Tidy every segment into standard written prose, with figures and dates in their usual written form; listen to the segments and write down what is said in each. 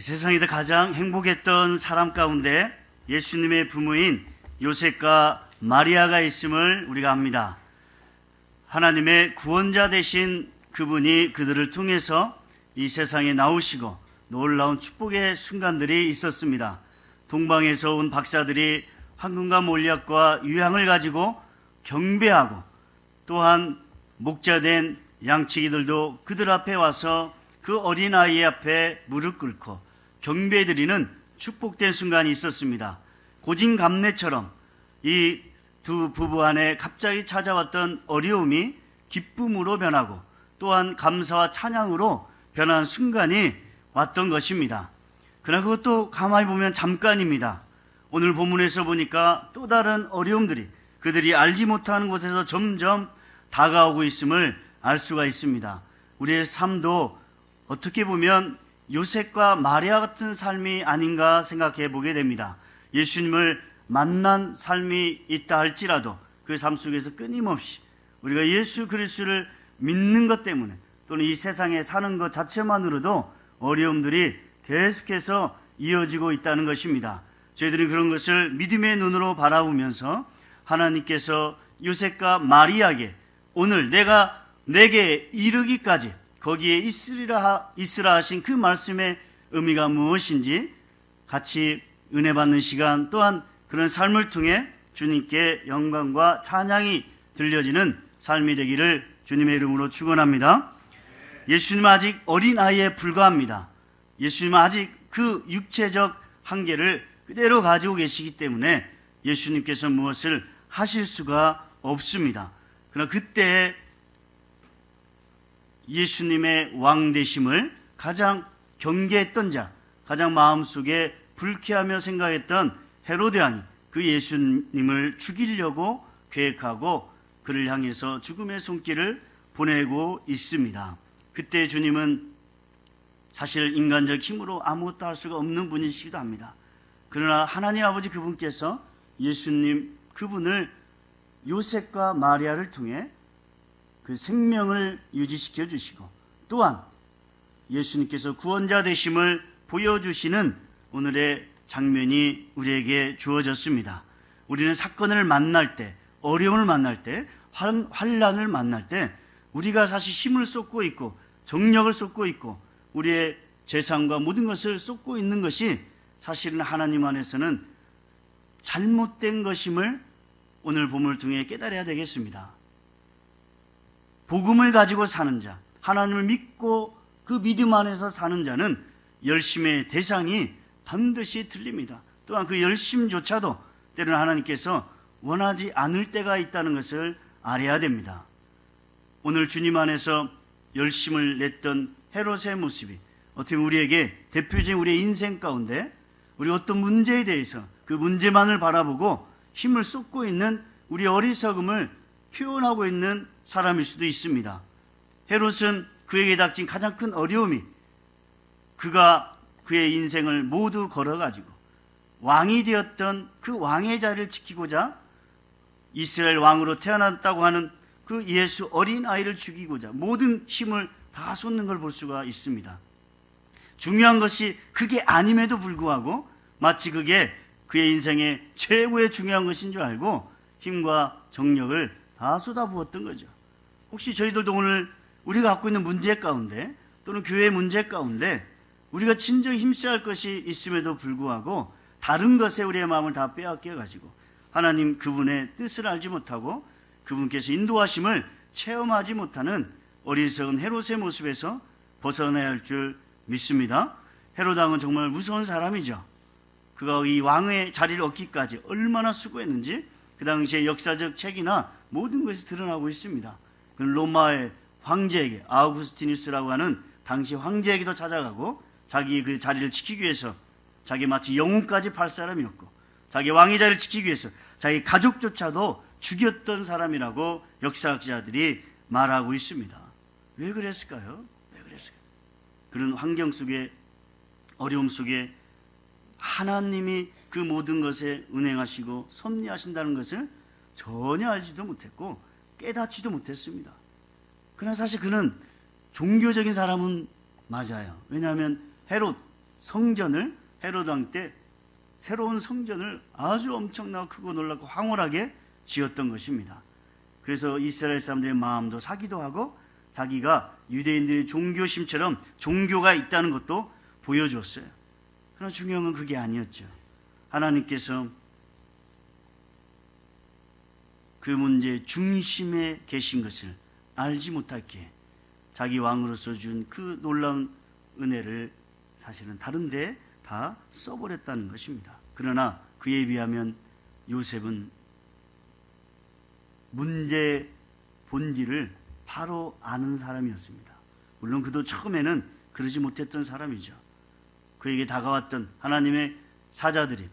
세상에서 가장 행복했던 사람 가운데 예수님의 부모인 요셉과 마리아가 있음을 우리가 압니다. 하나님의 구원자 되신 그분이 그들을 통해서 이 세상에 나오시고 놀라운 축복의 순간들이 있었습니다. 동방에서 온 박사들이 황금과 몰약과 유향을 가지고 경배하고, 또한 목자된 양치기들도 그들 앞에 와서 그 어린아이 앞에 무릎 꿇고 경배드리는 축복된 순간이 있었습니다. 고진감래처럼 이 두 부부 안에 갑자기 찾아왔던 어려움이 기쁨으로 변하고, 또한 감사와 찬양으로 변한 순간이 왔던 것입니다. 그러나 그것도 가만히 보면 잠깐입니다. 오늘 본문에서 보니까 또 다른 어려움들이 그들이 알지 못하는 곳에서 점점 다가오고 있음을 알 수가 있습니다. 우리의 삶도 어떻게 보면 요셉과 마리아 같은 삶이 아닌가 생각해 보게 됩니다. 예수님을 만난 삶이 있다 할지라도 그 삶 속에서 끊임없이 우리가 예수 그리스도를 믿는 것 때문에, 또는 이 세상에 사는 것 자체만으로도 어려움들이 계속해서 이어지고 있다는 것입니다. 저희들이 그런 것을 믿음의 눈으로 바라보면서 하나님께서 요셉과 마리아에게 오늘 내게 이르기까지 거기에 있으라 하신 그 말씀의 의미가 무엇인지 같이 은혜 받는 시간, 또한 그런 삶을 통해 주님께 영광과 찬양이 들려지는 삶이 되기를 주님의 이름으로 축원합니다. 예수님은 아직 어린아이에 불과합니다. 예수님은 아직 그 육체적 한계를 그대로 가지고 계시기 때문에 예수님께서 무엇을 하실 수가 없습니다. 그러나 그때 예수님의 왕되심을 가장 경계했던 자, 가장 마음속에 불쾌하며 생각했던 헤로데 왕이 그 예수님을 죽이려고 계획하고 그를 향해서 죽음의 손길을 보내고 있습니다. 그때 주님은 사실 인간적 힘으로 아무것도 할 수가 없는 분이시기도 합니다. 그러나 하나님 아버지 그분께서 예수님 그분을 요셉과 마리아를 통해 그 생명을 유지시켜 주시고, 또한 예수님께서 구원자 되심을 보여주시는 오늘의 장면이 우리에게 주어졌습니다. 우리는 사건을 만날 때, 어려움을 만날 때, 환난을 만날 때 우리가 사실 힘을 쏟고 있고 정력을 쏟고 있고 우리의 재산과 모든 것을 쏟고 있는 것이 사실은 하나님 안에서는 잘못된 것임을 오늘 본문을 통해 깨달아야 되겠습니다. 복음을 가지고 사는 자, 하나님을 믿고 그 믿음 안에서 사는 자는 열심의 대상이 반드시 틀립니다. 또한 그 열심조차도 때로는 하나님께서 원하지 않을 때가 있다는 것을 알아야 됩니다. 오늘 주님 안에서 열심을 냈던 헤롯의 모습이 어떻게 우리에게 대표적인 우리의 인생 가운데 우리 어떤 문제에 대해서 그 문제만을 바라보고 힘을 쏟고 있는 우리 어리석음을 표현하고 있는 사람일 수도 있습니다. 헤롯은 그에게 닥친 가장 큰 어려움이 그가 그의 인생을 모두 걸어가지고 왕이 되었던 그 왕의 자리를 지키고자 이스라엘 왕으로 태어났다고 하는 그 예수 어린아이를 죽이고자 모든 힘을 다 쏟는 걸 볼 수가 있습니다. 중요한 것이 그게 아님에도 불구하고 마치 그게 그의 인생의 최고의 중요한 것인 줄 알고 힘과 정력을 다 쏟아부었던 거죠. 혹시 저희들도 오늘 우리가 갖고 있는 문제 가운데, 또는 교회 문제 가운데 우리가 진정히 힘써야 할 것이 있음에도 불구하고 다른 것에 우리의 마음을 다 빼앗겨 가지고 하나님 그분의 뜻을 알지 못하고 그분께서 인도하심을 체험하지 못하는 어리석은 헤롯의 모습에서 벗어나야 할 줄 믿습니다. 헤롯 왕은 정말 무서운 사람이죠. 그가 이 왕의 자리를 얻기까지 얼마나 수고했는지 그 당시의 역사적 책이나 모든 것이 드러나고 있습니다. 그는 로마의 황제에게, 아우구스티누스라고 하는 당시 황제에게도 찾아가고 자기 그 자리를 지키기 위해서 자기 마치 영혼까지 팔 사람이었고, 자기 왕의 자리를 지키기 위해서 자기 가족조차도 죽였던 사람이라고 역사학자들이 말하고 있습니다. 왜 그랬을까요? 왜 그랬을까요? 그런 환경 속에, 어려움 속에 하나님이 그 모든 것에 운행하시고 섭리하신다는 것을 전혀 알지도 못했고 깨닫지도 못했습니다. 그러나 사실 그는 종교적인 사람은 맞아요. 왜냐하면 헤롯, 성전을 헤로드 왕 때 새로운 성전을 아주 엄청나고 크고 놀랍고 황홀하게 지었던 것입니다. 그래서 이스라엘 사람들의 마음도 사기도 하고 자기가 유대인들의 종교심처럼 종교가 있다는 것도 보여줬어요. 그러나 중요한 건 그게 아니었죠. 하나님께서 그 문제의 중심에 계신 것을 알지 못하게 자기 왕으로서 준 그 놀라운 은혜를 사실은 다른 데에 다 써버렸다는 것입니다. 그러나 그에 비하면 요셉은 문제의 본질을 바로 아는 사람이었습니다. 물론 그도 처음에는 그러지 못했던 사람이죠. 그에게 다가왔던 하나님의 사자들이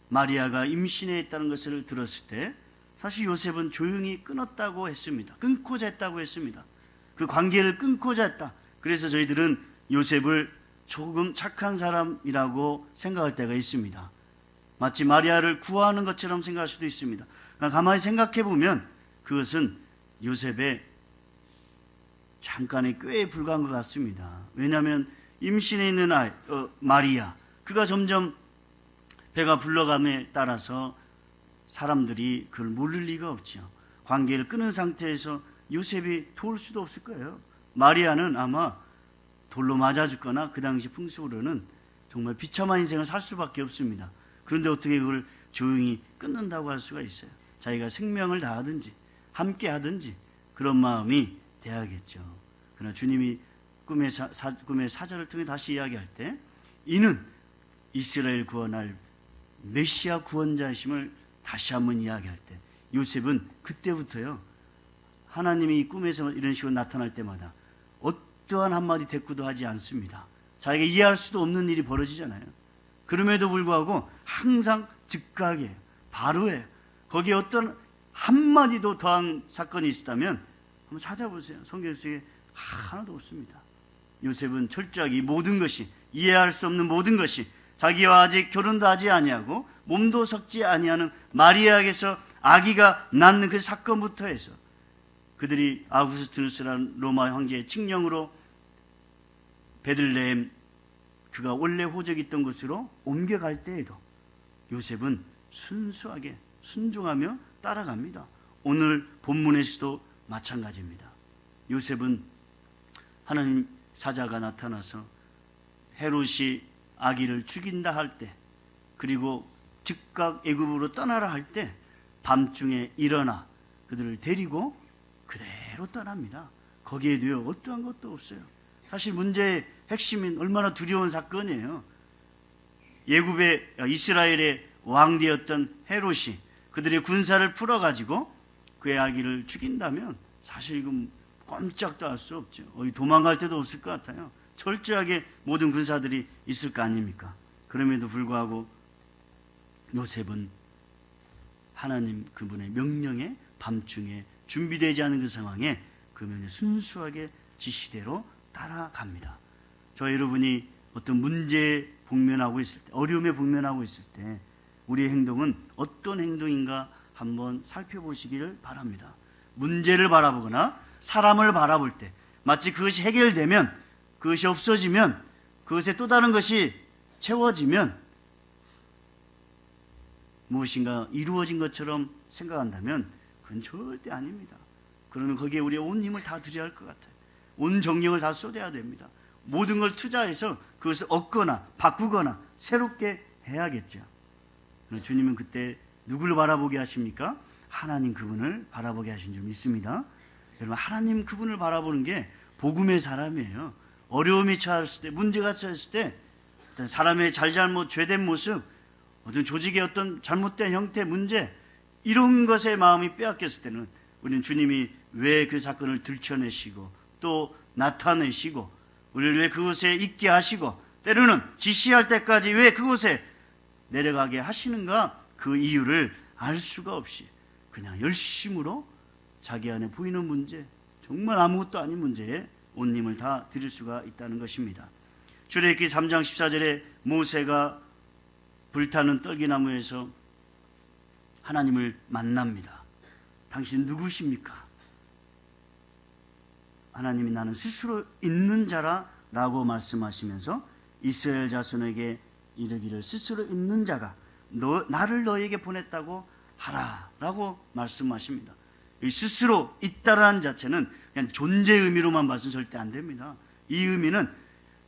마리아가 임신해 있다는 것을 들었을 때 사실 요셉은 조용히 끊었다고 했습니다. 끊고자 했다고 했습니다. 그 관계를 끊고자 했다. 그래서 저희들은 요셉을 조금 착한 사람이라고 생각할 때가 있습니다. 마치 마리아를 구하는 것처럼 생각할 수도 있습니다. 그러나 가만히 생각해 보면 그것은 요셉의 잠깐의 꾀에 불과한 것 같습니다. 왜냐하면 임신해 있는 마리아, 그가 점점 배가 불러감에 따라서 사람들이 그걸 모를 리가 없죠. 관계를 끊은 상태에서 요셉이 도울 수도 없을 거예요. 마리아는 아마 돌로 맞아 죽거나 그 당시 풍습으로는 정말 비참한 인생을 살 수밖에 없습니다. 그런데 어떻게 그걸 조용히 끊는다고 할 수가 있어요? 자기가 생명을 다하든지 함께 하든지 그런 마음이 돼야겠죠. 그러나 주님이 꿈의 사자를 통해 다시 이야기할 때 이는 이스라엘 구원할 메시아 구원자이심을 다시 한번 이야기할 때 요셉은 그때부터요, 하나님이 이 꿈에서 이런 식으로 나타날 때마다 어떠한 한마디 대꾸도 하지 않습니다. 자기가 이해할 수도 없는 일이 벌어지잖아요. 그럼에도 불구하고 항상 즉각이에요. 바로예요. 거기에 어떤 한마디도 더한 사건이 있었다면 한번 찾아보세요. 성경 속에 하나도 없습니다. 요셉은 철저하게 모든 것이, 이해할 수 없는 모든 것이, 자기와 아직 결혼도 하지 아니하고 몸도 섞지 아니하는 마리아에게서 아기가 낳는 그 사건부터 해서 그들이 아우구스투누스라는 로마 황제의 칙령으로 베들레헴, 그가 원래 호적이 있던 곳으로 옮겨갈 때에도 요셉은 순수하게 순종하며 따라갑니다. 오늘 본문에서도 마찬가지입니다. 요셉은 하나님 사자가 나타나서 헤롯이 아기를 죽인다 할 때, 그리고 즉각 애굽으로 떠나라 할 때 밤중에 일어나 그들을 데리고 그대로 떠납니다. 거기에도요 어떠한 것도 없어요. 사실 문제의 핵심인 얼마나 두려운 사건이에요. 예굽의 이스라엘의 왕되었던 헤롯이 그들의 군사를 풀어가지고 그의 아기를 죽인다면 사실 이건 꼼짝도 할 수 없죠. 도망갈 데도 없을 것 같아요. 철저하게 모든 군사들이 있을 거 아닙니까? 그럼에도 불구하고 요셉은 하나님 그분의 명령에 밤중에 준비되지 않은 그 상황에 그 명령에 순수하게 지시대로 따라갑니다. 저 여러분이 어떤 문제에 복면하고 있을 때, 어려움에 복면하고 있을 때 우리의 행동은 어떤 행동인가 한번 살펴보시기를 바랍니다. 문제를 바라보거나 사람을 바라볼 때 마치 그것이 해결되면, 그것이 없어지면, 그것에 또 다른 것이 채워지면 무엇인가 이루어진 것처럼 생각한다면 그건 절대 아닙니다. 그러면 거기에 우리의 온 힘을 다 들여야 할 것 같아요. 온 정력을 다 쏟아야 됩니다. 모든 걸 투자해서 그것을 얻거나 바꾸거나 새롭게 해야겠죠. 주님은 그때 누구를 바라보게 하십니까? 하나님 그분을 바라보게 하신 줄 믿습니다. 여러분, 하나님 그분을 바라보는 게 복음의 사람이에요. 어려움이 찾았을 때, 문제가 찾았을 때 사람의 잘잘못, 죄된 모습, 어떤 조직의 어떤 잘못된 형태, 문제, 이런 것에 마음이 빼앗겼을 때는 우리는 주님이 왜 그 사건을 들춰내시고 또 나타내시고 우리를 왜 그곳에 있게 하시고 때로는 지시할 때까지 왜 그곳에 내려가게 하시는가, 그 이유를 알 수가 없이 그냥 열심으로 자기 안에 보이는 문제, 정말 아무것도 아닌 문제에 온 힘을 다 드릴 수가 있다는 것입니다. 출애굽기 3장 14절에 모세가 불타는 떨기나무에서 하나님을 만납니다. 당신 누구십니까? 하나님이 나는 스스로 있는 자라 라고 말씀하시면서 이스라엘 자손에게 이르기를 스스로 있는 자가 나를 너에게 보냈다고 하라 라고 말씀하십니다. 이 스스로 있다라는 자체는 그냥 존재 의미로만 봐서는 절대 안 됩니다. 이 의미는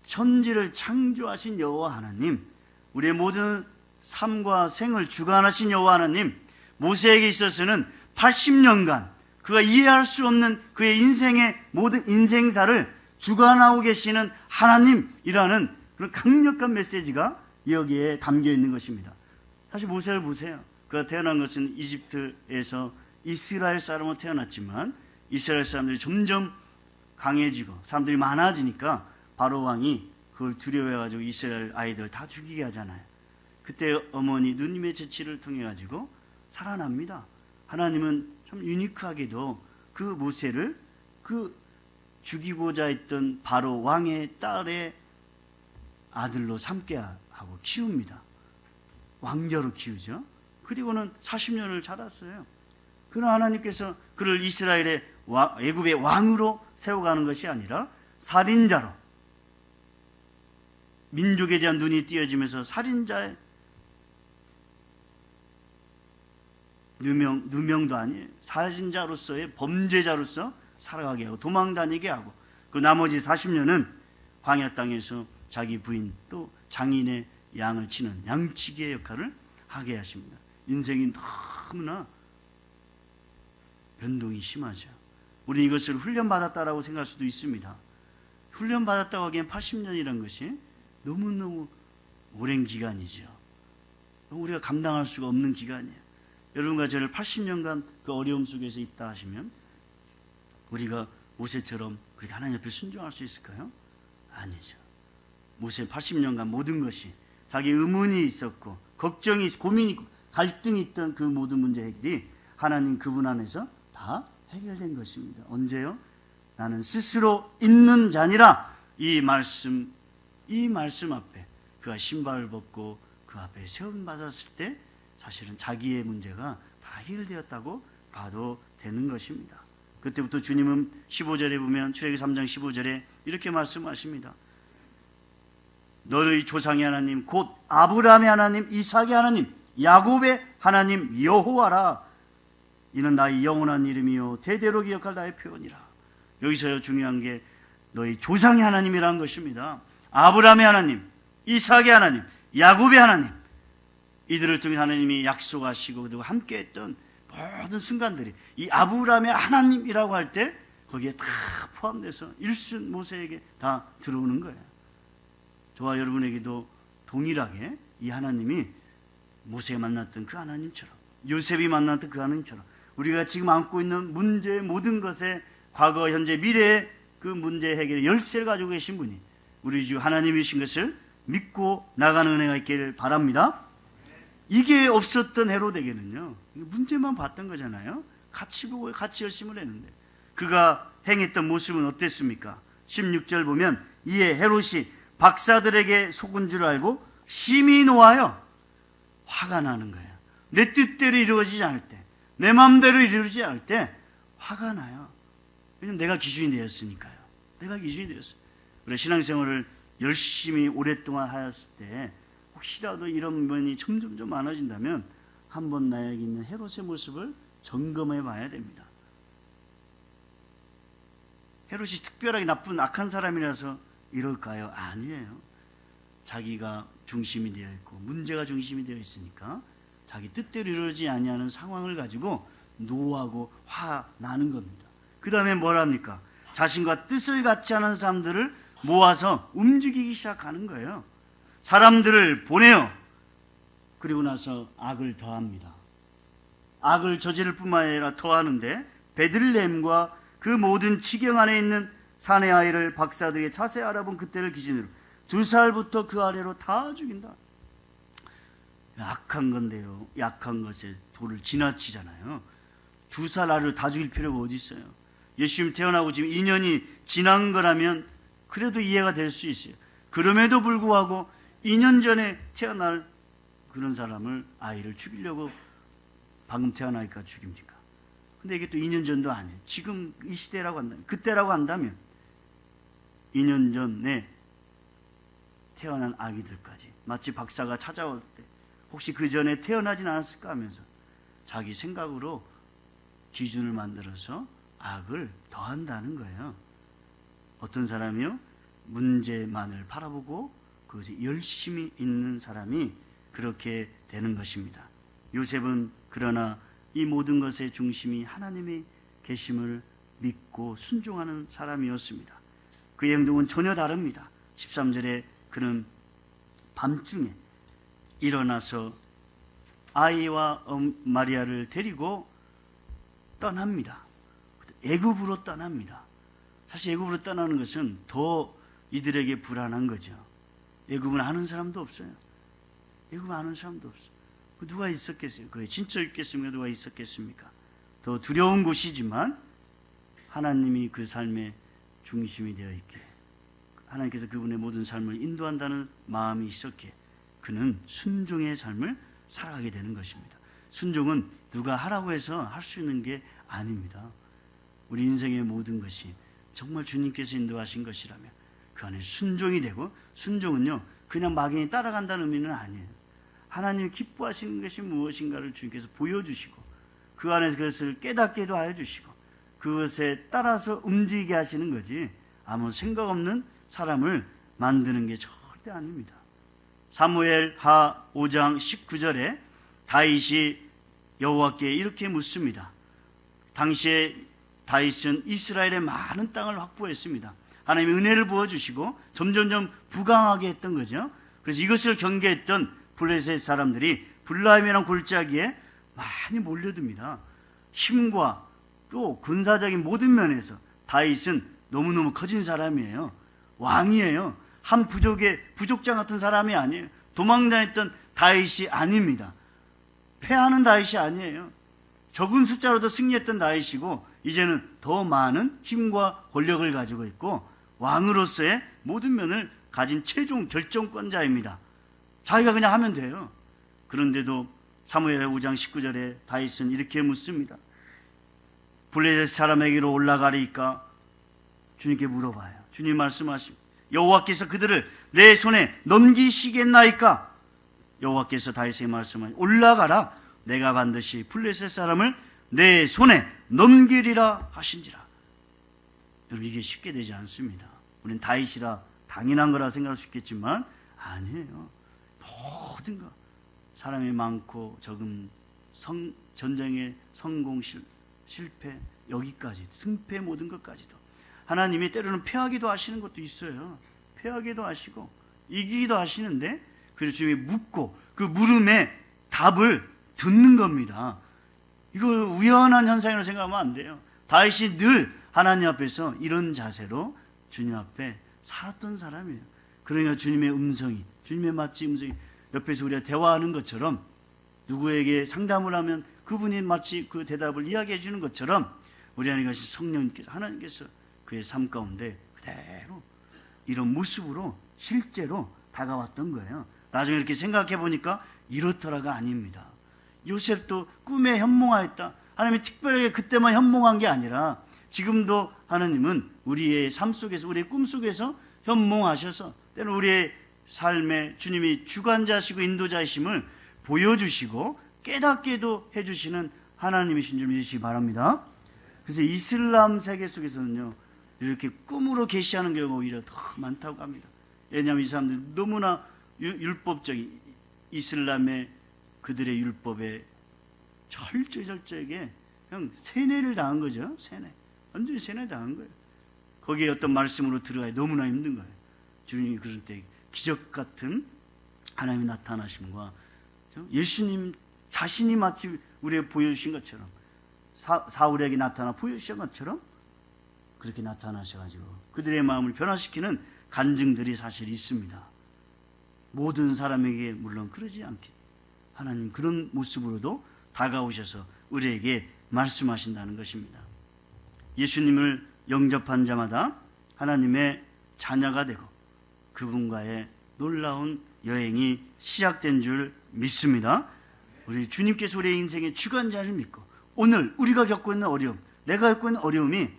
천지를 창조하신 여호와 하나님, 우리의 모든 삶과 생을 주관하신 여호와 하나님, 모세에게 있어서는 80년간 그가 이해할 수 없는 그의 인생의 모든 인생사를 주관하고 계시는 하나님이라는 그런 강력한 메시지가 여기에 담겨 있는 것입니다. 사실 모세를 보세요. 그가 태어난 것은 이집트에서 이스라엘 사람으로 태어났지만 이스라엘 사람들이 점점 강해지고 사람들이 많아지니까 바로 왕이 그걸 두려워해가지고 이스라엘 아이들 다 죽이게 하잖아요. 그때 어머니 누님의 재치를 통해 가지고 살아납니다. 하나님은 참 유니크하게도 그 모세를 그 죽이고자 했던 바로 왕의 딸의 아들로 삼게 하고 키웁니다. 왕자로 키우죠. 그리고는 40년을 자랐어요. 그러나 하나님께서 그를 이스라엘의 애굽의 왕으로 세워가는 것이 아니라 살인자로, 민족에 대한 눈이 띄어지면서 살인자의 누명도 아니에요. 살인자로서의 범죄자로서 살아가게 하고 도망다니게 하고, 그 나머지 40년은 광야 땅에서 자기 부인 또 장인의 양을 치는 양치기의 역할을 하게 하십니다. 인생이 너무나 변동이 심하죠. 우리는 이것을 훈련받았다라고 생각할 수도 있습니다. 훈련받았다고 하기엔 80년이라는 것이 너무너무 오랜 기간이죠. 우리가 감당할 수가 없는 기간이에요. 여러분과 저를 80년간 그 어려움 속에서 있다 하시면 우리가 모세처럼 그렇게 하나님 옆에 순종할 수 있을까요? 아니죠. 모세 80년간 모든 것이 자기 의문이 있었고 걱정이 있고 고민이 있고 갈등이 있던 그 모든 문제 해결이 하나님 그분 안에서 다 해결된 것입니다. 언제요? 나는 스스로 있는 자니라. 이 말씀 앞에 그가 신발을 벗고 그 앞에 세움 받았을 때 사실은 자기의 문제가 다 해결되었다고 봐도 되는 것입니다. 그때부터 주님은 15절에 보면 출애굽기 3장 15절에 이렇게 말씀하십니다. 너의 조상의 하나님 곧 아브라함의 하나님 이삭의 하나님 야곱의 하나님 여호와라. 이는 나의 영원한 이름이요 대대로 기억할 나의 표현이라. 여기서 중요한 게 너희 조상의 하나님이라는 것입니다. 아브라함의 하나님, 이삭의 하나님, 야곱의 하나님, 이들을 통해 하나님이 약속하시고 그리고 함께했던 모든 순간들이 이 아브라함의 하나님이라고 할 때 거기에 다 포함돼서 일순 모세에게 다 들어오는 거예요. 저와 여러분에게도 동일하게 이 하나님이 모세가 만났던 그 하나님처럼, 요셉이 만났던 그 하나님처럼 우리가 지금 안고 있는 문제의 모든 것에 과거, 현재, 미래의 그 문제 해결의 열쇠를 가지고 계신 분이 우리 주 하나님이신 것을 믿고 나가는 은혜가 있기를 바랍니다. 이게 없었던 헤로데게는요, 문제만 봤던 거잖아요. 같이 보고 같이 열심을 했는데 그가 행했던 모습은 어땠습니까? 16절 보면 이에 헤롯이 박사들에게 속은 줄 알고 심히 노하여 화가 나는 거예요. 내 뜻대로 이루어지지 않을 때, 내 마음대로 이루어지지 않을 때 화가 나요. 왜냐하면 내가 기준이 되었으니까요. 내가 기준이 되었어요. 우리 신앙생활을 열심히 오랫동안 하였을 때 혹시라도 이런 면이 점점 많아진다면 한번 나에게 있는 헤롯의 모습을 점검해 봐야 됩니다. 헤롯이 특별하게 나쁜 악한 사람이라서 이럴까요? 아니에요. 자기가 중심이 되어 있고 문제가 중심이 되어 있으니까 자기 뜻대로 이루어지지 아니하는 상황을 가지고 노하고 화나는 겁니다. 그 다음에 뭘 합니까? 자신과 뜻을 같이 하는 사람들을 모아서 움직이기 시작하는 거예요. 사람들을 보내요. 그리고 나서 악을 더합니다. 악을 저지를 뿐만 아니라 더하는데 베들레헴과 그 모든 지경 안에 있는 사내 아이를 박사들이 자세히 알아본 그때를 기준으로 2살부터 그 아래로 다 죽인다. 악한 건데요, 약한 것에 도를 지나치잖아요. 2살 아래로 다 죽일 필요가 어디 있어요? 예수님 태어나고 지금 2년이 지난 거라면 그래도 이해가 될 수 있어요. 그럼에도 불구하고 2년 전에 태어날 그런 사람을, 아이를 죽이려고 방금 태어나니까 죽입니까? 근데 이게 또 2년 전도 아니에요. 지금 이 시대라고 한다면, 그때라고 한다면 2년 전에 태어난 아기들까지, 마치 박사가 찾아올 때 혹시 그 전에 태어나진 않았을까 하면서 자기 생각으로 기준을 만들어서 악을 더한다는 거예요. 어떤 사람이요? 문제만을 바라보고 그것에 열심히 있는 사람이 그렇게 되는 것입니다. 요셉은 그러나 이 모든 것의 중심이 하나님의 계심을 믿고 순종하는 사람이었습니다. 그의 행동은 전혀 다릅니다. 13절에 그는 밤중에 일어나서 아이와 마리아를 데리고 떠납니다. 애굽으로 떠납니다. 사실 애굽으로 떠나는 것은 더 이들에게 불안한 거죠. 애굽은 아는 사람도 없어요. 애굽은 아는 사람도 없어요. 누가 있었겠어요? 그에 진짜 있겠습니까? 누가 있었겠습니까? 더 두려운 곳이지만 하나님이 그 삶의 중심이 되어 있기에, 하나님께서 그분의 모든 삶을 인도한다는 마음이 있었기에 그는 순종의 삶을 살아가게 되는 것입니다. 순종은 누가 하라고 해서 할 수 있는 게 아닙니다. 우리 인생의 모든 것이 정말 주님께서 인도하신 것이라면 그 안에 순종이 되고, 순종은요 그냥 막연히 따라간다는 의미는 아니에요. 하나님이 기뻐하시는 것이 무엇인가를 주님께서 보여주시고 그 안에서 그것을 깨닫게도 하여 주시고 그것에 따라서 움직이게 하시는 거지, 아무 생각 없는 사람을 만드는 게 절대 아닙니다. 사무엘 하 5장 19절에 다윗이 여호와께 이렇게 묻습니다. 당시에 다윗은 이스라엘의 많은 땅을 확보했습니다. 하나님이 은혜를 부어주시고 점점점 부강하게 했던 거죠. 그래서 이것을 경계했던 블레셋 사람들이 블라임이라는 골짜기에 많이 몰려듭니다. 힘과 또 군사적인 모든 면에서 다윗은 너무너무 커진 사람이에요. 왕이에요. 한 부족의 부족장 같은 사람이 아니에요. 도망다녔던 다윗이 아닙니다. 패하는 다윗이 아니에요. 적은 숫자로도 승리했던 다윗이고 이제는 더 많은 힘과 권력을 가지고 있고 왕으로서의 모든 면을 가진 최종 결정권자입니다. 자기가 그냥 하면 돼요. 그런데도 사무엘 5장 19절에 다윗은 이렇게 묻습니다. 블레셋 사람에게로 올라가리까? 주님께 물어봐요. 주님 말씀하십니다. 여호와께서 그들을 내 손에 넘기시겠나이까? 여호와께서 다윗에게 말씀하시고 올라가라. 내가 반드시 블레셋 사람을 내 손에 넘기리라 하신지라. 여러분, 이게 쉽게 되지 않습니다. 우리는 다윗이라 당연한 거라 생각할 수 있겠지만 아니에요. 모든 것, 사람이 많고 적은 전쟁의 성공 실패, 여기까지 승패 모든 것까지도 하나님이 때로는 패하기도 하시는 것도 있어요. 패하기도 하시고 이기기도 하시는데 그래서 주님이 묻고 그 물음에 답을 듣는 겁니다. 이거 우연한 현상이라고 생각하면 안 돼요. 다윗이 늘 하나님 앞에서 이런 자세로 주님 앞에 살았던 사람이에요. 그러니까 주님의 음성이, 주님의 마치 음성이 옆에서 우리가 대화하는 것처럼, 누구에게 상담을 하면 그분이 마치 그 대답을 이야기해 주는 것처럼 우리 안에 계신 성령님께서, 하나님께서 그의 삶 가운데 그대로 이런 모습으로 실제로 다가왔던 거예요. 나중에 이렇게 생각해 보니까 이렇더라가 아닙니다. 요셉도 꿈에 현몽하였다. 하나님이 특별하게 그때만 현몽한 게 아니라 지금도 하나님은 우리의 삶 속에서, 우리의 꿈 속에서 현몽하셔서 때로 우리의 삶에 주님이 주관자시고 인도자이심을 보여주시고 깨닫게도 해주시는 하나님이신 줄 믿으시기 바랍니다. 그래서 이슬람 세계 속에서는요, 이렇게 꿈으로 계시하는 경우가 오히려 더 많다고 합니다. 왜냐하면 이 사람들이 너무나 율법적인 이슬람의 그들의 율법에 철저하게 그냥 세뇌를 당한 거죠. 세뇌. 완전히 세뇌 당한 거예요. 거기에 어떤 말씀으로 들어가야 너무나 힘든 거예요. 주님이 그럴 때 기적 같은 하나님의 나타나심과 예수님 자신이 마치 우리에게 보여주신 것처럼, 사울에게 나타나 보여주신 것처럼 그렇게 나타나셔가지고 그들의 마음을 변화시키는 간증들이 사실 있습니다. 모든 사람에게 물론 그러지 않겠, 하나님 그런 모습으로도 다가오셔서 우리에게 말씀하신다는 것입니다. 예수님을 영접한 자마다 하나님의 자녀가 되고 그분과의 놀라운 여행이 시작된 줄 믿습니다. 우리 주님께서 우리의 인생의 주관자를 믿고 오늘 우리가 겪고 있는 어려움, 내가 겪고 있는 어려움이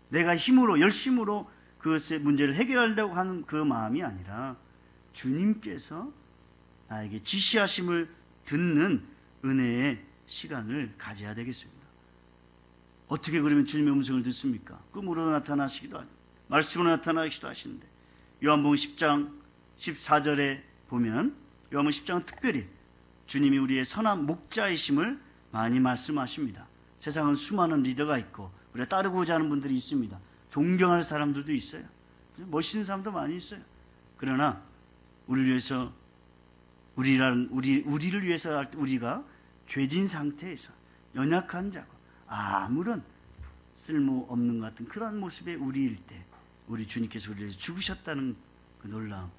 내가 힘으로 열심으로 그것의 문제를 해결하려고 하는 그 마음이 아니라 주님께서 나에게 지시하심을 듣는 은혜의 시간을 가져야 되겠습니다. 어떻게 그러면 주님의 음성을 듣습니까? 꿈으로 나타나시기도 하고 말씀으로 나타나시기도 하시는데, 요한복음 10장 14절에 보면 요한복음 10장은 특별히 주님이 우리의 선한 목자이심을 많이 말씀하십니다. 세상은 수많은 리더가 있고 우리가 따르고자 하는 분들이 있습니다. 존경할 사람들도 있어요. 멋있는 사람도 많이 있어요. 그러나 우리를 위해서 우리를 위해서 할 때 우리가 죄진 상태에서 연약한 자고 아무런 쓸모없는 것 같은 그러한 모습의 우리일 때 우리 주님께서 우리를 위해서 죽으셨다는 그 놀라움.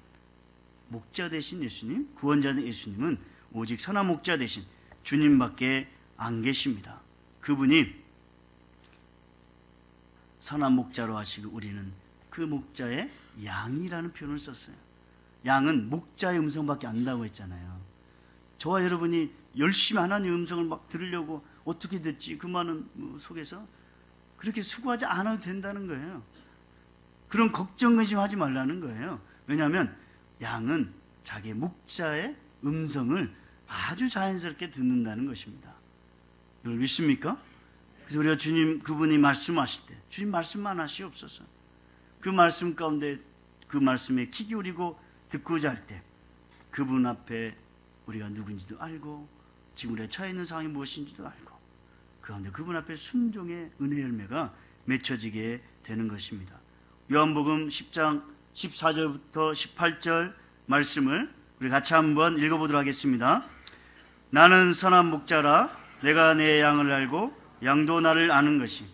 목자 되신 예수님, 구원자 된 예수님은 오직 선한 목자 되신 주님밖에 안 계십니다. 그분이 선한 목자로 하시고 우리는 그 목자의 양이라는 표현을 썼어요. 양은 목자의 음성밖에 안 나고 했잖아요. 저와 여러분이 열심히 하나님의 음성을 막 들으려고 어떻게 듣지? 그 많은 속에서 그렇게 수고하지 않아도 된다는 거예요. 그런 걱정 근심하지 말라는 거예요. 왜냐하면 양은 자기 목자의 음성을 아주 자연스럽게 듣는다는 것입니다. 이걸 믿습니까? 그래서 우리가 주님 그분이 말씀하실 때 주님 말씀만 하시옵소서. 그 말씀 가운데 그 말씀에 귀 기울이고 듣고자 할 때 그분 앞에 우리가 누군지도 알고 지금 우리가 처해 있는 상황이 무엇인지도 알고 그 가운데 그분 앞에 순종의 은혜 열매가 맺혀지게 되는 것입니다. 요한복음 10장 14절부터 18절 말씀을 우리 같이 한번 읽어보도록 하겠습니다. 나는 선한 목자라 내가 내 양을 알고 양도 나를 아는 것이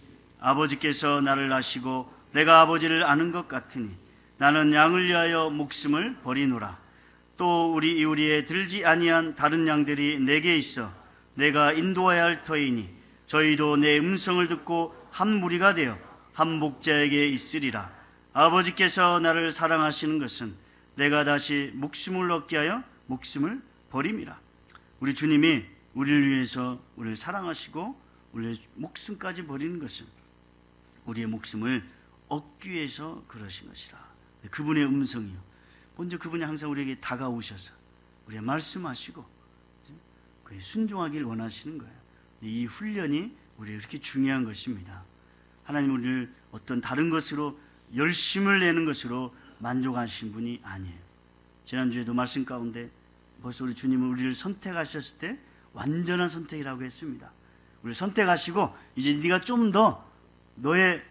아버지께서 나를 아시고 내가 아버지를 아는 것 같으니 나는 양을 위하여 목숨을 버리노라. 또 우리에 들지 아니한 다른 양들이 내게 있어 내가 인도해야 할 터이니 저희도 내 음성을 듣고 한 무리가 되어 한 목자에게 있으리라. 아버지께서 나를 사랑하시는 것은 내가 다시 목숨을 얻게 하여 목숨을 버림이라. 우리 주님이 우리를 위해서 우리를 사랑하시고 우리의 목숨까지 버리는 것은 우리의 목숨을 얻기 위해서 그러신 것이라. 그분의 음성이요. 먼저 그분이 항상 우리에게 다가오셔서 우리의 말씀하시고 그에 순종하기를 원하시는 거예요. 이 훈련이 우리에게 그렇게 중요한 것입니다. 하나님 우리를 어떤 다른 것으로 열심을 내는 것으로 만족하신 분이 아니에요. 지난주에도 말씀 가운데 벌써 우리 주님은 우리를 선택하셨을 때 완전한 선택이라고 했습니다. 우리를 선택하시고 이제 네가 좀 더 너의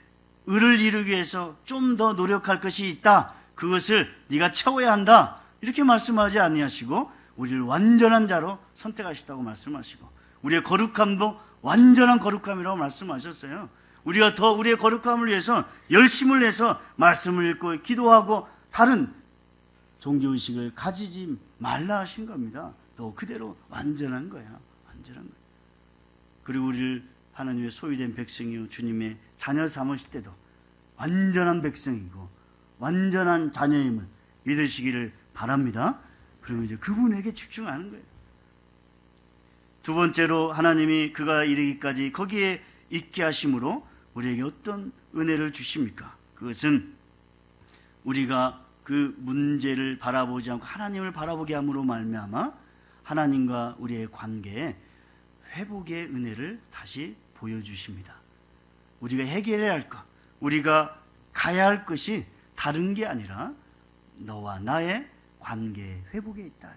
의를 이루기 위해서 좀 더 노력할 것이 있다. 그것을 네가 채워야 한다. 이렇게 말씀하지 아니하시고 우리를 완전한 자로 선택하셨다고 말씀하시고 우리의 거룩함도 완전한 거룩함이라고 말씀하셨어요. 우리가 더 우리의 거룩함을 위해서 열심을 내서 말씀을 읽고 기도하고 다른 종교의식을 가지지 말라 하신 겁니다. 너 그대로 완전한 거야. 완전한 거야. 그리고 우리를 하나님의 소유된 백성이요 주님의 자녀 삼으실 때도 완전한 백성이고 완전한 자녀임을 믿으시기를 바랍니다. 그러면 이제 그분에게 집중하는 거예요. 두 번째로 하나님이 그가 이르기까지 거기에 있게 하심으로 우리에게 어떤 은혜를 주십니까? 그것은 우리가 그 문제를 바라보지 않고 하나님을 바라보게 함으로 말미암아 하나님과 우리의 관계에 회복의 은혜를 다시 보여주십니다. 우리가 해결해야 할 것, 우리가 가야 할 것이 다른 게 아니라 너와 나의 관계 회복에 있다.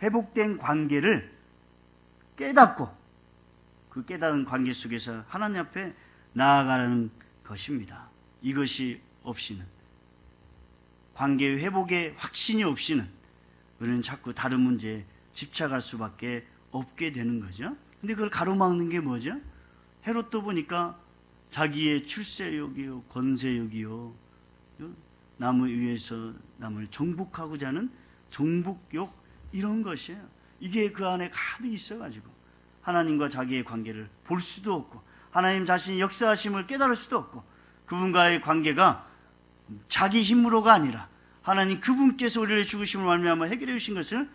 회복된 관계를 깨닫고 그 깨닫은 관계 속에서 하나님 앞에 나아가는 것입니다. 이것이 없이는 관계 회복의 확신이 없이는 우리는 자꾸 다른 문제에 집착할 수밖에 없게 되는 거죠. 근데 그걸 가로막는 게 뭐죠? 헤롯도 보니까 자기의 출세욕이요, 권세욕이요, 남을 위해서 남을 정복하고자 하는 정복욕 이런 것이에요. 이게 그 안에 가득 있어가지고 하나님과 자기의 관계를 볼 수도 없고 하나님 자신이 역사하심을 깨달을 수도 없고 그분과의 관계가 자기 힘으로가 아니라 하나님 그분께서 우리를 죽으심을 말미암아 해결해 주신 것을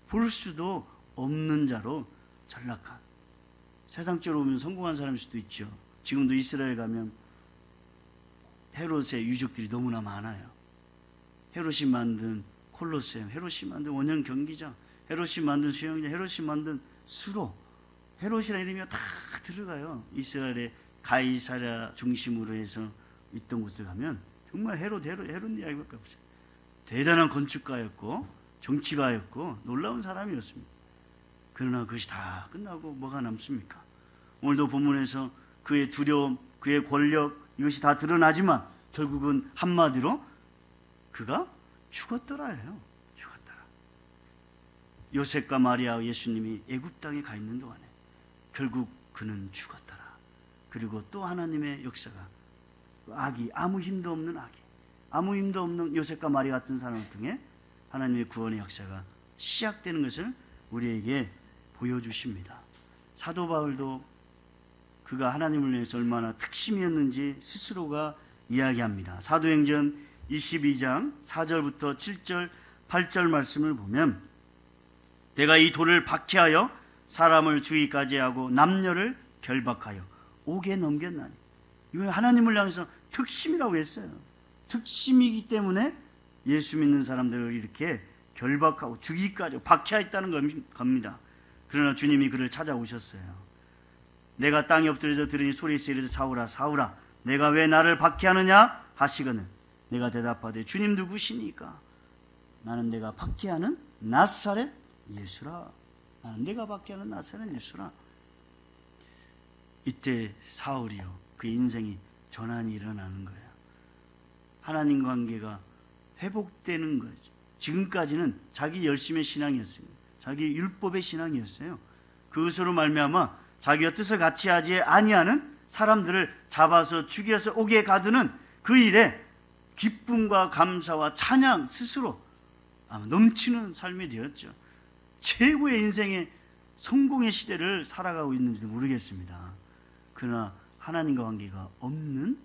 볼 수도 없는 자로 전락한, 세상적으로 보면 성공한 사람일 수도 있죠. 지금도 이스라엘 가면 헤롯의 유족들이 너무나 많아요. 헤롯이 만든 콜로세움, 헤롯이 만든 원형 경기장, 헤롯이 만든 수영장, 헤롯이 만든 수로, 헤롯이라는 이름이 다 들어가요. 이스라엘의 가이사랴 중심으로 해서 있던 곳을 가면 정말 헤롯 이야기밖에 없어요. 대단한 건축가였고 정치가였고 놀라운 사람이었습니다. 그러나 그것이 다 끝나고 뭐가 남습니까? 오늘도 본문에서 그의 두려움, 그의 권력, 이것이 다 드러나지만 결국은 한마디로 그가 죽었더라예요. 죽었더라. 요셉과 마리아, 예수님이 애굽 땅에 가 있는 동안에 결국 그는 죽었더라. 그리고 또 하나님의 역사가, 아기, 아무 힘도 없는 아기, 아무 힘도 없는 요셉과 마리아 같은 사람을 통해 하나님의 구원의 역사가 시작되는 것을 우리에게 보여주십니다. 사도 바울도 그가 하나님을 위해서 얼마나 특심이었는지 스스로가 이야기합니다. 사도행전 22장 4절부터 7절 8절 말씀을 보면, 내가 이 돌을 박해하여 사람을 죽이기까지 하고 남녀를 결박하여 옥에 넘겼나니. 이거 하나님을 향해서 특심이라고 했어요. 특심이기 때문에 예수 믿는 사람들을 이렇게 결박하고 죽이기까지 박해했다는 겁니다. 그러나 주님이 그를 찾아오셨어요. 내가 땅에 엎드려져 들으니 소리에서 이르되 사울아 사울아 내가 왜 나를 박해하느냐 하시거늘 내가 대답하되 주님 누구시니까? 나는 내가 박해하는 나사렛 예수라. 나는 내가 박해하는 나사렛 예수라. 이때 사울이요, 그 인생이 전환이 일어나는 거예요. 하나님 관계가 회복되는 거죠. 지금까지는 자기 열심의 신앙이었습니다. 자기 율법의 신앙이었어요. 그것으로 말미암아 자기가 뜻을 같이 하지 아니하는 사람들을 잡아서 죽여서 옥에 가두는 그 일에 기쁨과 감사와 찬양 스스로 아마 넘치는 삶이 되었죠. 최고의 인생의 성공의 시대를 살아가고 있는지도 모르겠습니다. 그러나 하나님과 관계가 없는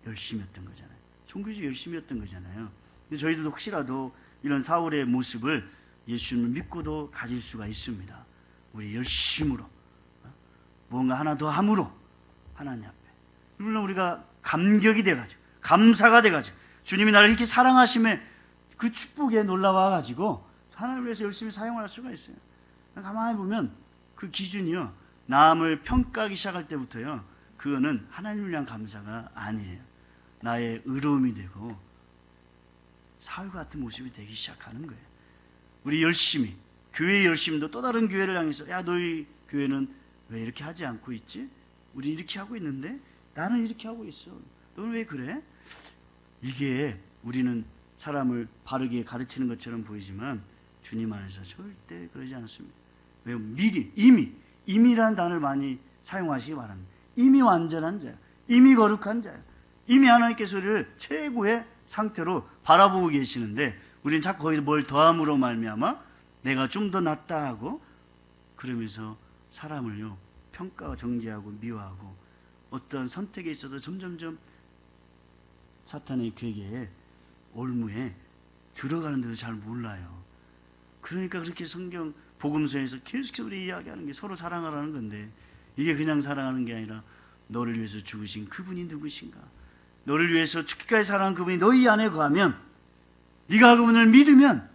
열심이었던 거잖아요. 종교적 열심이었던 거잖아요. 근데 저희도 혹시라도 이런 사울의 모습을 예수님을 믿고도 가질 수가 있습니다. 우리 열심으로 무언가 하나 더 함으로 하나님 앞에, 물론 우리가 감격이 돼가지고 감사가 돼가지고 주님이 나를 이렇게 사랑하심에 그 축복에 놀라워가지고 하나님을 위해서 열심히 사용할 수가 있어요. 가만히 보면 그 기준이요, 남을 평가하기 시작할 때부터요, 그거는 하나님을 위한 감사가 아니에요. 나의 의로움이 되고 사울 같은 모습이 되기 시작하는 거예요. 우리 열심히, 교회의 열심도 또 다른 교회를 향해서, 야 너희 교회는 왜 이렇게 하지 않고 있지? 우리 이렇게 하고 있는데 나는 이렇게 하고 있어. 너는 왜 그래? 이게 우리는 사람을 바르게 가르치는 것처럼 보이지만 주님 안에서 절대 그러지 않습니다. 왜? 미리, 이미라는 단어를 많이 사용하시기 바랍니다. 이미 완전한 자예요. 이미 거룩한 자예요. 이미 하나님께서 우리를 최고의 상태로 바라보고 계시는데 우리는 자꾸 거기서 뭘 더함으로 말미암아 내가 좀 더 낫다 하고 그러면서 사람을요 평가와 정죄하고 미워하고 어떤 선택에 있어서 점점점 사탄의 괴계에 올무에 들어가는데도 잘 몰라요. 그러니까 그렇게 성경 복음서에서 계속해서 우리 이야기하는 게 서로 사랑하라는 건데, 이게 그냥 사랑하는 게 아니라 너를 위해서 죽으신 그분이 누구신가, 너를 위해서 죽기까지 사랑한 그분이 너희 안에 거하면, 네가 그분을 믿으면,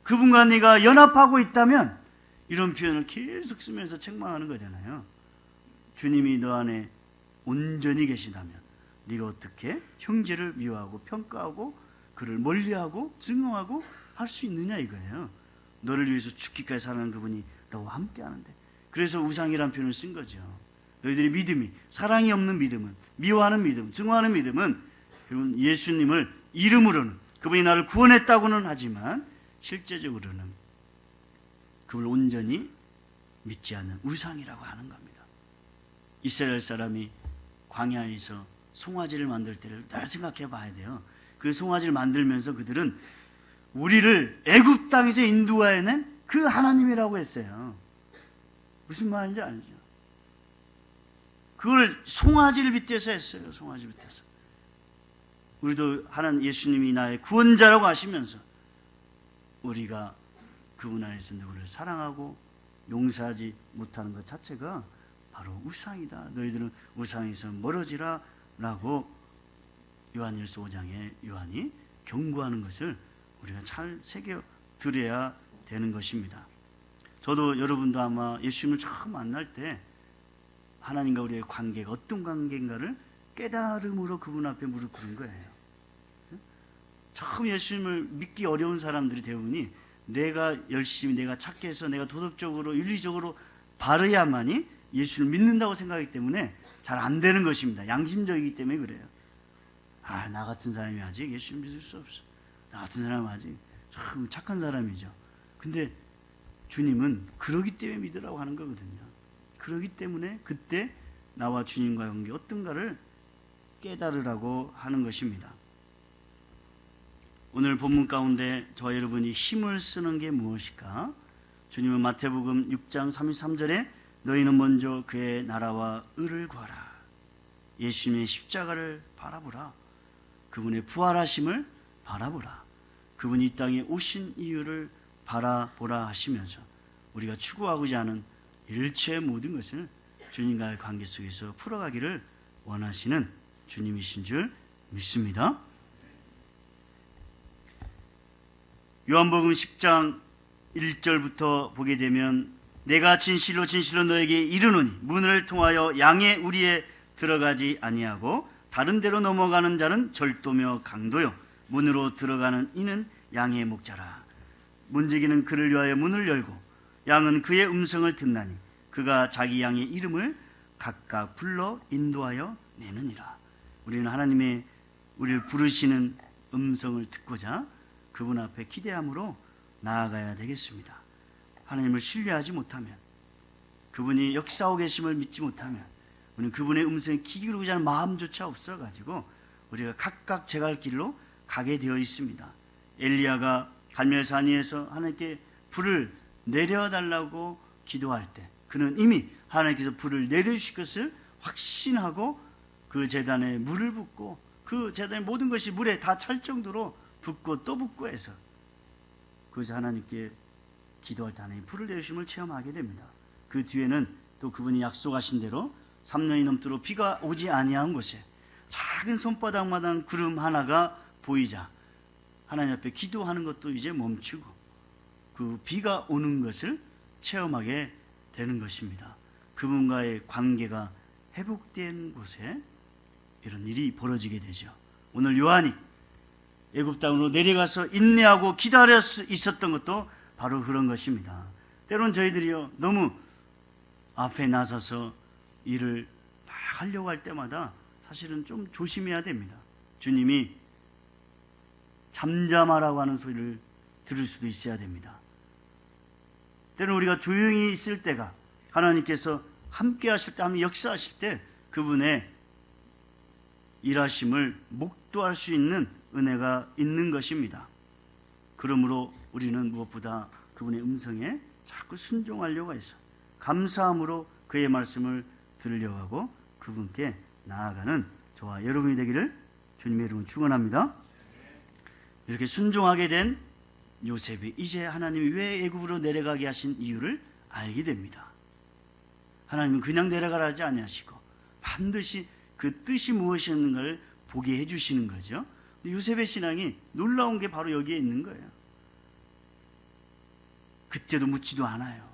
그분과 네가 연합하고 있다면, 이런 표현을 계속 쓰면서 책망하는 거잖아요. 주님이 너 안에 온전히 계시다면 네가 어떻게 형제를 미워하고 평가하고 그를 멀리하고 증오하고 할 수 있느냐 이거예요. 너를 위해서 죽기까지 사랑하는 그분이 너와 함께 하는데, 그래서 우상이라는 표현을 쓴 거죠. 너희들의 믿음이, 사랑이 없는 믿음은, 미워하는 믿음, 증오하는 믿음은 여러분 예수님을 이름으로는 그분이 나를 구원했다고는 하지만 실제적으로는 그걸 온전히 믿지 않는 우상이라고 하는 겁니다. 이스라엘 사람이 광야에서 송아지를 만들 때를 잘 생각해 봐야 돼요. 그 송아지를 만들면서 그들은 우리를 애굽 땅에서 인도해낸 그 하나님이라고 했어요. 무슨 말인지 알죠? 그걸 송아지를 빗대서 했어요. 송아지 빗대서. 우리도 하나님 예수님이 나의 구원자라고 하시면서 우리가 그분 안에서 누구를 사랑하고 용서하지 못하는 것 자체가 바로 우상이다. 너희들은 우상에서 멀어지라 라고 요한일서 5장에 요한이 경고하는 것을 우리가 잘 새겨 드려야 되는 것입니다. 저도 여러분도 아마 예수님을 처음 만날 때 하나님과 우리의 관계가 어떤 관계인가를 깨달음으로 그분 앞에 무릎 꿇은 거예요. 처음 예수님을 믿기 어려운 사람들이 대부분이 내가 열심히, 내가 착해서, 내가 도덕적으로, 윤리적으로 바르야만이 예수를 믿는다고 생각하기 때문에 잘 안 되는 것입니다. 양심적이기 때문에 그래요. 나 같은 사람이 아직 예수를 믿을 수 없어. 나 같은 사람은 아직 참 착한 사람이죠. 근데 주님은 그러기 때문에 믿으라고 하는 거거든요. 그러기 때문에 그때 나와 주님과의 관계 어떤가를 깨달으라고 하는 것입니다. 오늘 본문 가운데 저와 여러분이 힘을 쓰는 게 무엇일까? 주님은 마태복음 6장 33절에 너희는 먼저 그의 나라와 의를 구하라. 예수님의 십자가를 바라보라. 그분의 부활하심을 바라보라. 그분이 이 땅에 오신 이유를 바라보라 하시면서 우리가 추구하고자 하는 일체의 모든 것을 주님과의 관계 속에서 풀어가기를 원하시는 주님이신 줄 믿습니다. 요한복음 10장 1절부터 보게 되면 내가 진실로 진실로 너에게 이르노니 문을 통하여 양의 우리에 들어가지 아니하고 다른 데로 넘어가는 자는 절도며 강도요 문으로 들어가는 이는 양의 목자라. 문지기는 그를 위하여 문을 열고 양은 그의 음성을 듣나니 그가 자기 양의 이름을 각각 불러 인도하여 내느니라. 우리는 하나님의 우리를 부르시는 음성을 듣고자 그분 앞에 기대함으로 나아가야 되겠습니다. 하나님을 신뢰하지 못하면, 그분이 역사하고 계심을 믿지 못하면, 우리는 그분의 음성에 귀 기울이고자 하는 마음조차 없어가지고 우리가 각각 제 갈 길로 가게 되어 있습니다. 엘리야가 갈멜산 위에서 하나님께 불을 내려달라고 기도할 때 그는 이미 하나님께서 불을 내려주실 것을 확신하고 그 제단에 물을 붓고 그 제단의 모든 것이 물에 다 찰 정도로 붓고 또 붓고 해서 그것이 하나님께 기도할 때 하나님 불을 내주심을 체험하게 됩니다. 그 뒤에는 또 그분이 약속하신 대로 3년이 넘도록 비가 오지 아니한 곳에 작은 손바닥마당 구름 하나가 보이자 하나님 앞에 기도하는 것도 이제 멈추고 그 비가 오는 것을 체험하게 되는 것입니다. 그분과의 관계가 회복된 곳에 이런 일이 벌어지게 되죠. 오늘 요한이 애굽 땅으로 내려가서 인내하고 기다려 있었던 것도 바로 그런 것입니다. 때론 저희들이요 너무 앞에 나서서 일을 막 하려고 할 때마다 사실은 좀 조심해야 됩니다. 주님이 잠잠하라고 하는 소리를 들을 수도 있어야 됩니다. 때론 우리가 조용히 있을 때가 하나님께서 함께 하실 때, 하나님 역사하실 때 그분의 일하심을 목도할 수 있는 은혜가 있는 것입니다. 그러므로 우리는 무엇보다 그분의 음성에 자꾸 순종하려고 해서 감사함으로 그의 말씀을 들으려고 하고 그분께 나아가는 저와 여러분이 되기를 주님의 이름으로 축원합니다. 이렇게 순종하게 된 요셉이 이제 하나님이 왜 애굽으로 내려가게 하신 이유를 알게 됩니다. 하나님은 그냥 내려가라 하지 아니하시고 반드시 그 뜻이 무엇이었는가를 보게 해주시는 거죠. 근데 요셉의 신앙이 놀라운 게 바로 여기에 있는 거예요. 그때도 묻지도 않아요.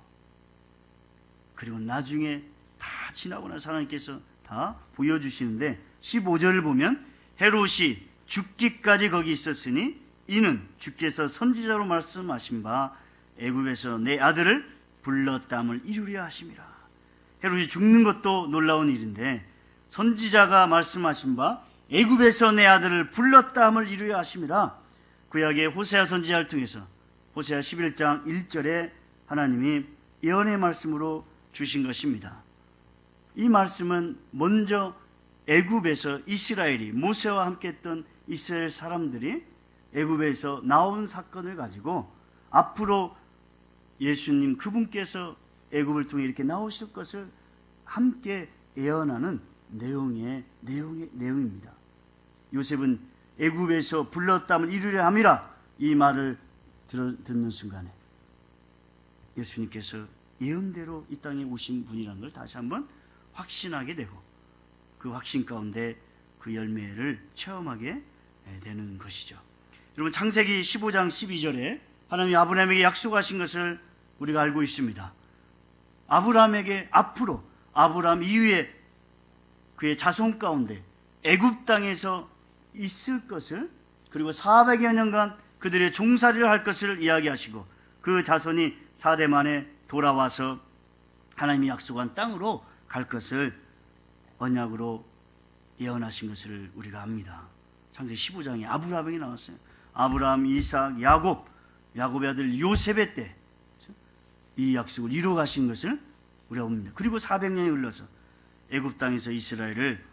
그리고 나중에 다 지나고 나서 하나님께서 다 보여주시는데 15절을 보면 헤롯이 죽기까지 거기 있었으니 이는 주께서 선지자로 말씀하신 바 애굽에서 내 아들을 불렀담을 이루려 하심이라. 헤롯이 죽는 것도 놀라운 일인데 선지자가 말씀하신 바 애굽에서 내 아들을 불렀다함을 이루려 하심이라. 구약의 호세아 선지자를 통해서 호세아 11장 1절에 하나님이 예언의 말씀으로 주신 것입니다. 이 말씀은 먼저 애굽에서 이스라엘이 모세와 함께 했던 이스라엘 사람들이 애굽에서 나온 사건을 가지고 앞으로 예수님 그분께서 애굽을 통해 이렇게 나오실 것을 함께 예언하는 내용입니다. 요셉은 애굽에서 불렀담을 이루려 함이라 이 말을 듣는 순간에 예수님께서 예언대로 이 땅에 오신 분이라는 걸 다시 한번 확신하게 되고 그 확신 가운데 그 열매를 체험하게 되는 것이죠. 여러분 창세기 15장 12절에 하나님이 아브라함에게 약속하신 것을 우리가 알고 있습니다. 아브라함에게 앞으로 아브라함 이후에 그의 자손 가운데 애굽 땅에서 있을 것을, 그리고 400여 년간 그들의 종살이를 할 것을 이야기하시고 그 자손이 4대 만에 돌아와서 하나님이 약속한 땅으로 갈 것을 언약으로 예언하신 것을 우리가 압니다. 창세기 15장에 아브라함에게 나왔어요. 아브라함, 이삭, 야곱의 아들 요셉의 때 이 약속을 이루어 가신 것을 우리가 봅니다. 그리고 400년이 흘러서 애굽 땅에서 이스라엘을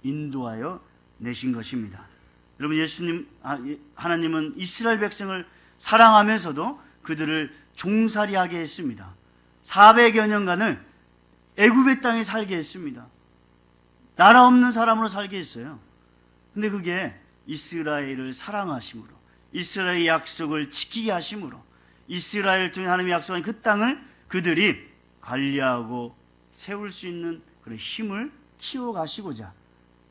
인도하여 내신 것입니다. 여러분, 하나님은 이스라엘 백성을 사랑하면서도 그들을 종살이하게 했습니다. 400여 년간을 애굽의 땅에 살게 했습니다. 나라 없는 사람으로 살게 했어요. 근데 그게 이스라엘을 사랑하심으로, 이스라엘의 약속을 지키게 하심으로, 이스라엘을 통해 하나님이 약속한 그 땅을 그들이 관리하고 세울 수 있는 그런 힘을 키워가시고자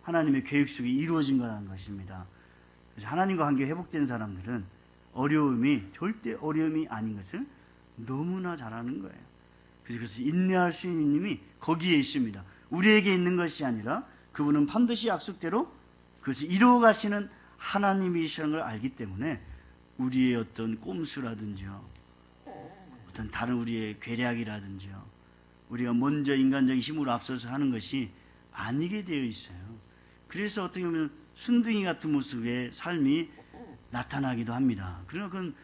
하나님의 계획 속에 이루어진 거라는 것입니다. 그래서 하나님과 관계 회복된 사람들은 어려움이 절대 어려움이 아닌 것을 너무나 잘 아는 거예요. 그래서 인내할 수 있는 힘이 거기에 있습니다. 우리에게 있는 것이 아니라 그분은 반드시 약속대로 그것을 이루어 가시는 하나님이시라는 걸 알기 때문에 우리의 어떤 꼼수라든지요, 어떤 다른 우리의 괴략이라든지요, 우리가 먼저 인간적인 힘으로 앞서서 하는 것이 아니게 되어 있어요. 그래서 어떻게 보면 순둥이 같은 모습의 삶이 나타나기도 합니다. 그러나 그건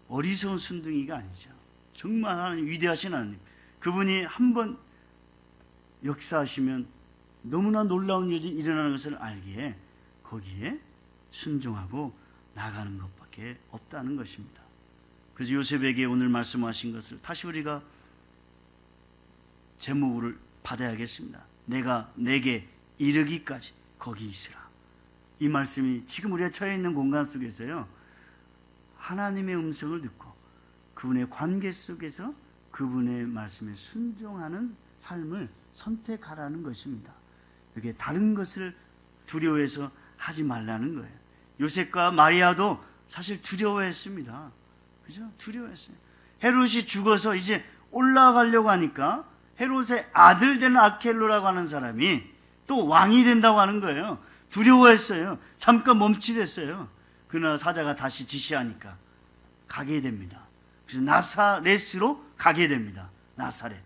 어리석은 순둥이가 아니죠. 정말 하나님, 위대하신 하나님, 그분이 한번 역사하시면 너무나 놀라운 일이 일어나는 것을 알기에 거기에 순종하고 나가는 것밖에 없다는 것입니다. 그래서 요셉에게 오늘 말씀하신 것을 다시 우리가 제목을 받아야겠습니다. 내가 내게 이르기까지 거기 있으라. 이 말씀이 지금 우리가 처해 있는 공간 속에서요, 하나님의 음성을 듣고 그분의 관계 속에서 그분의 말씀에 순종하는 삶을 선택하라는 것입니다. 이게 다른 것을 두려워해서 하지 말라는 거예요. 요셉과 마리아도 사실 두려워했습니다. 그죠? 두려워했어요. 헤롯이 죽어서 이제 올라가려고 하니까 헤롯의 아들 되는 아켈로라고 하는 사람이 또 왕이 된다고 하는 거예요. 두려워했어요. 잠깐 멈칫했어요. 그러나 사자가 다시 지시하니까 가게 됩니다. 그래서 나사렛으로 가게 됩니다. 나사렛.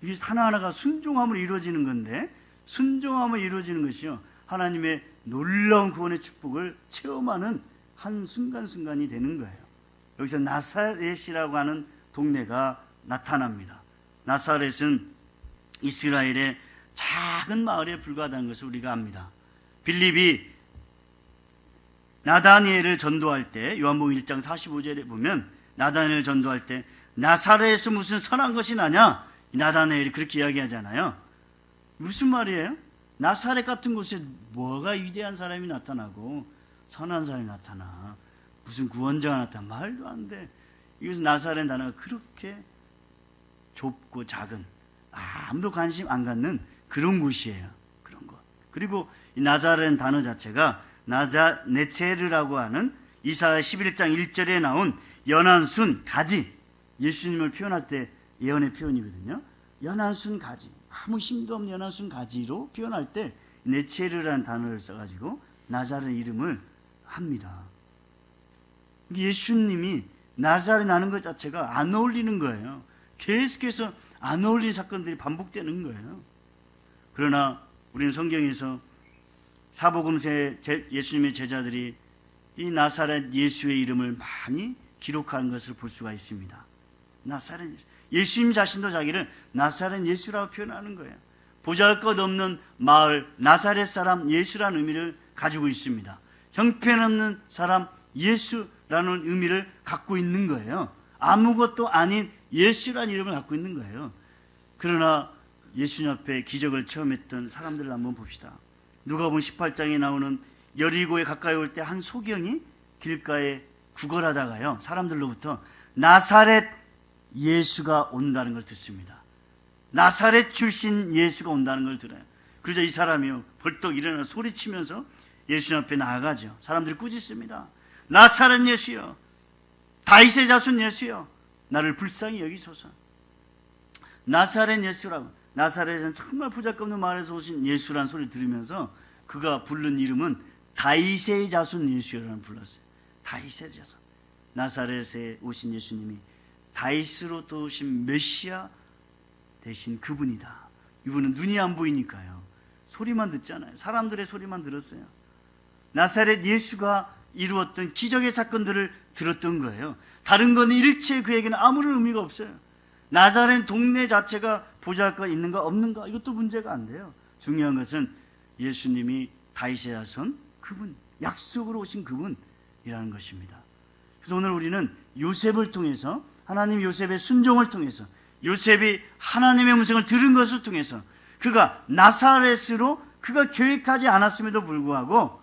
이게 하나하나가 순종함으로 이루어지는 건데, 순종함으로 이루어지는 것이요, 하나님의 놀라운 구원의 축복을 체험하는 한 순간순간이 되는 거예요. 여기서 나사렛이라고 하는 동네가 나타납니다. 나사렛은 이스라엘의 작은 마을에 불과하다는 것을 우리가 압니다. 빌립이 나다니엘을 전도할 때, 요한복음 1장 45절에 보면 나다니엘을 전도할 때 나사렛에서 무슨 선한 것이 나냐? 나다니엘이 그렇게 이야기하잖아요. 무슨 말이에요? 나사렛 같은 곳에 뭐가 위대한 사람이 나타나고 선한 사람이 나타나, 무슨 구원자가 나타나, 말도 안 돼. 이것은 나사렛 단어가 그렇게 좁고 작은, 아무도 관심 안 갖는 그런 곳이에요. 그런 것. 그리고 이 나사렛 단어 자체가 나자네체르라고 하는 이사야 11장 1절에 나온 연한 순 가지, 예수님을 표현할 때 예언의 표현이거든요. 연한 순 가지, 아무 힘도 없는 연한 순 가지로 표현할 때 네체르라는 단어를 써가지고 나자렛 이름을 합니다. 예수님이 나자렛 나는 것 자체가 안 어울리는 거예요. 계속해서 안 어울리는 사건들이 반복되는 거예요. 그러나 우리는 성경에서 사복음서의 예수님의 제자들이 이 나사렛 예수의 이름을 많이 기록하는 것을 볼 수가 있습니다. 나사렛 예수님 자신도 자기를 나사렛 예수라고 표현하는 거예요. 보잘것없는 마을 나사렛 사람 예수라는 의미를 가지고 있습니다. 형편없는 사람 예수라는 의미를 갖고 있는 거예요. 아무것도 아닌 예수라는 이름을 갖고 있는 거예요. 그러나 예수님 앞에 기적을 체험했던 사람들을 한번 봅시다. 누가복음 18장에 나오는 여리고에 가까이 올 때 한 소경이 길가에 구걸하다가요, 사람들로부터 나사렛 예수가 온다는 걸 듣습니다. 나사렛 출신 예수가 온다는 걸 들어요. 그러자 이 사람이요 벌떡 일어나 소리치면서 예수님 앞에 나아가죠. 사람들이 꾸짖습니다. 나사렛 예수여, 다윗의 자손 예수여, 나를 불쌍히 여기소서. 나사렛 예수라고, 나사렛은 정말 부잣없는 마을에서 오신 예수라는 소리를 들으면서 그가 부른 이름은 다윗의 자손 예수여라는 불렀어요. 다윗의 자손. 나사렛에 오신 예수님이 다윗으로 또 오신 메시아 대신 그분이다. 이분은 눈이 안 보이니까요, 소리만 듣잖아요. 사람들의 소리만 들었어요. 나사렛 예수가 이루었던 기적의 사건들을 들었던 거예요. 다른 건 일체 그에게는 아무런 의미가 없어요. 나사렛 동네 자체가 보잘것 있는가 없는가, 이것도 문제가 안 돼요. 중요한 것은 예수님이 다윗의 자손, 그분, 약속으로 오신 그분이라는 것입니다. 그래서 오늘 우리는 요셉을 통해서, 하나님 요셉의 순종을 통해서, 요셉이 하나님의 음성을 들은 것을 통해서, 그가 나사렛으로 그가 계획하지 않았음에도 불구하고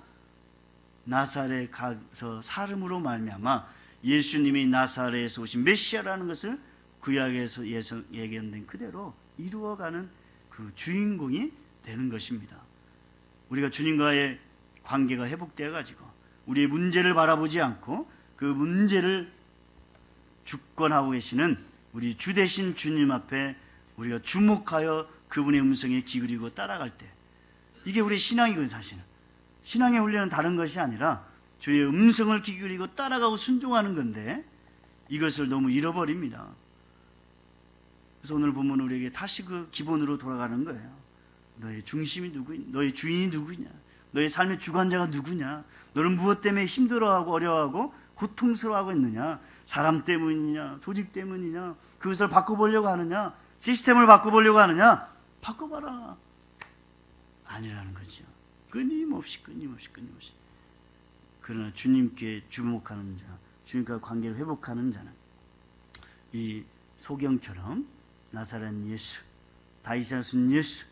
나사렛 가서 사름으로 말미암아 예수님이 나사렛에서 오신 메시아라는 것을 구약에서 예견된 그대로 이루어가는 그 주인공이 되는 것입니다. 우리가 주님과의 관계가 회복되어 가지고 우리의 문제를 바라보지 않고 그 문제를 주권하고 계시는 우리 주 되신 주님 앞에 우리가 주목하여 그분의 음성에 기울이고 따라갈 때, 이게 우리 신앙이거든요. 사실은 신앙의 훈련은 다른 것이 아니라 주의 음성을 기울이고 따라가고 순종하는 건데, 이것을 너무 잃어버립니다. 그래서 오늘 보면 우리에게 다시 그 기본으로 돌아가는 거예요. 너의 중심이 누구냐? 너의 주인이 누구냐? 너의 삶의 주관자가 누구냐? 너는 무엇 때문에 힘들어하고 어려워하고 고통스러워하고 있느냐? 사람 때문이냐? 조직 때문이냐? 그것을 바꿔보려고 하느냐? 시스템을 바꿔보려고 하느냐? 바꿔봐라. 아니라는 거죠. 끊임없이. 그러나 주님께 주목하는 자, 주님과 관계를 회복하는 자는 이 소경처럼 나사렛 예수, 다윗의 자손 예수,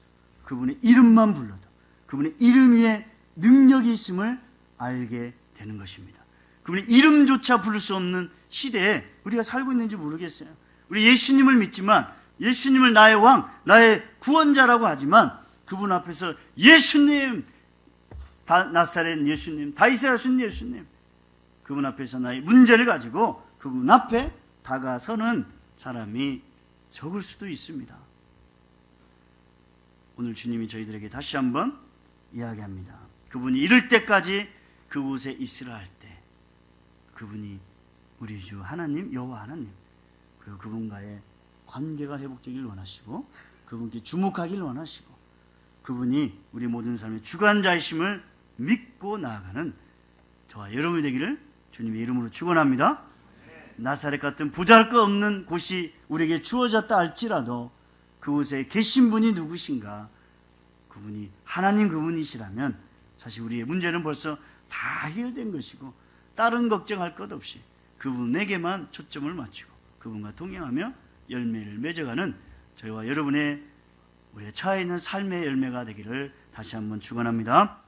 그분의 이름만 불러도 그분의 이름 위에 능력이 있음을 알게 되는 것입니다. 그분의 이름조차 부를 수 없는 시대에 우리가 살고 있는지 모르겠어요. 우리 예수님을 믿지만, 예수님을 나의 왕, 나의 구원자라고 하지만 그분 앞에서 예수님, 나사렛 예수님, 다윗의 자손 예수님, 그분 앞에서 나의 문제를 가지고 그분 앞에 다가서는 사람이 적을 수도 있습니다. 오늘 주님이 저희들에게 다시 한번 이야기합니다. 그분이 이를 때까지 그곳에 있으라 할 때, 그분이 우리 주 하나님, 여호와 하나님, 그리고 그분과의 관계가 회복되길 원하시고 그분께 주목하길 원하시고 그분이 우리 모든 삶의 주관자이심을 믿고 나아가는 저와 여러분이 되기를 주님의 이름으로 축원합니다. 나사렛 같은 보잘것없는 곳이 우리에게 주어졌다 할지라도 그곳에 계신 분이 누구신가? 그분이 하나님 그분이시라면 사실 우리의 문제는 벌써 다 해결된 것이고 다른 걱정할 것 없이 그분에게만 초점을 맞추고 그분과 동행하며 열매를 맺어가는 저희와 여러분의 우리의 처해 있는 삶의 열매가 되기를 다시 한번 축원합니다.